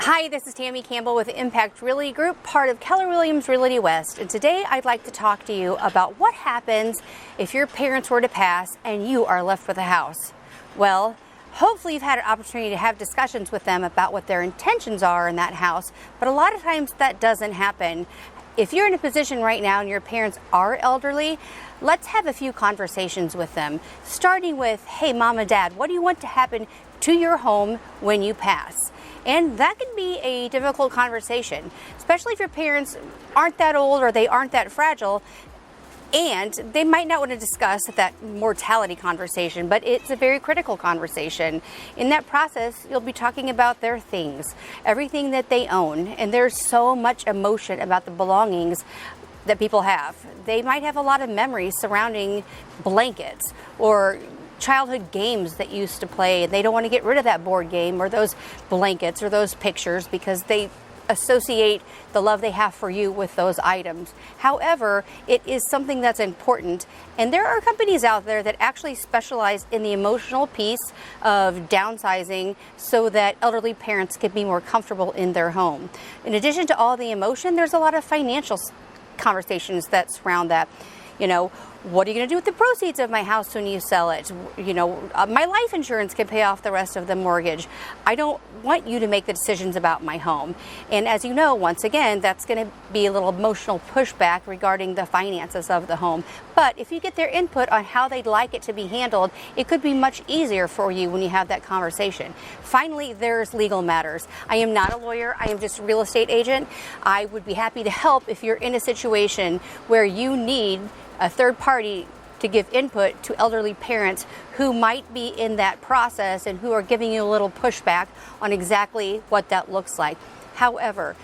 Hi, this is Tammy Campbell with Impakt Realty Group, part of Keller Williams Realty West. And today I'd like to talk to you about what happens if your parents were to pass and you are left with a house. Well, hopefully you've had an opportunity to have discussions with them about what their intentions are in that house, but a lot of times that doesn't happen. If you're in a position right now and your parents are elderly, let's have a few conversations with them, starting with, hey, mom and dad, what do you want to happen to your home when you pass? And that can be a difficult conversation, especially if your parents aren't that old or they aren't that fragile, and they might not want to discuss that mortality conversation, but it's a very critical conversation. In that process, you'll be talking about their things, everything that they own, and there's so much emotion about the belongings that people have. They might have a lot of memories surrounding blankets or childhood games that used to play, and they don't want to get rid of that board game or those blankets or those pictures because they associate the love they have for you with those items. However, it is something that's important, and there are companies out there that actually specialize in the emotional piece of downsizing so that elderly parents can be more comfortable in their home. In addition to all the emotion, there's a lot of financial conversations that surround that. You know, what are you going to do with the proceeds of my house when you sell it? You know, my life insurance can pay off the rest of the mortgage. I don't want you to make the decisions about my home. And as you know, once again, that's going to be a little emotional pushback regarding the finances of the home. But if you get their input on how they'd like it to be handled, it could be much easier for you when you have that conversation. Finally, there's legal matters. I am not a lawyer. I am just a real estate agent. I would be happy to help if you're in a situation where you need a third party to give input to elderly parents who might be in that process and who are giving you a little pushback on exactly what that looks like. However,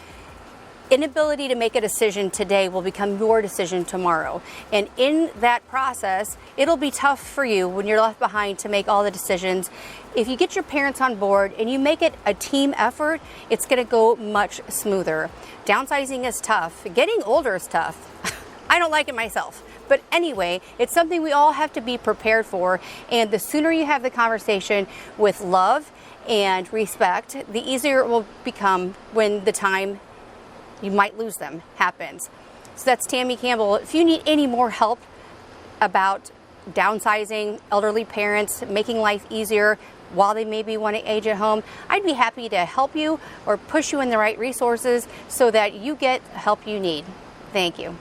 inability to make a decision today will become your decision tomorrow. And in that process, it'll be tough for you when you're left behind to make all the decisions. If you get your parents on board and you make it a team effort, it's going to go much smoother. Downsizing is tough. Getting older is tough. I don't like it myself. But anyway, it's something we all have to be prepared for. And the sooner you have the conversation with love and respect, the easier it will become when the time you might lose them happens. So that's Tammy Campbell. If you need any more help about downsizing, elderly parents, making life easier while they maybe want to age at home, I'd be happy to help you or push you in the right resources so that you get the help you need. Thank you.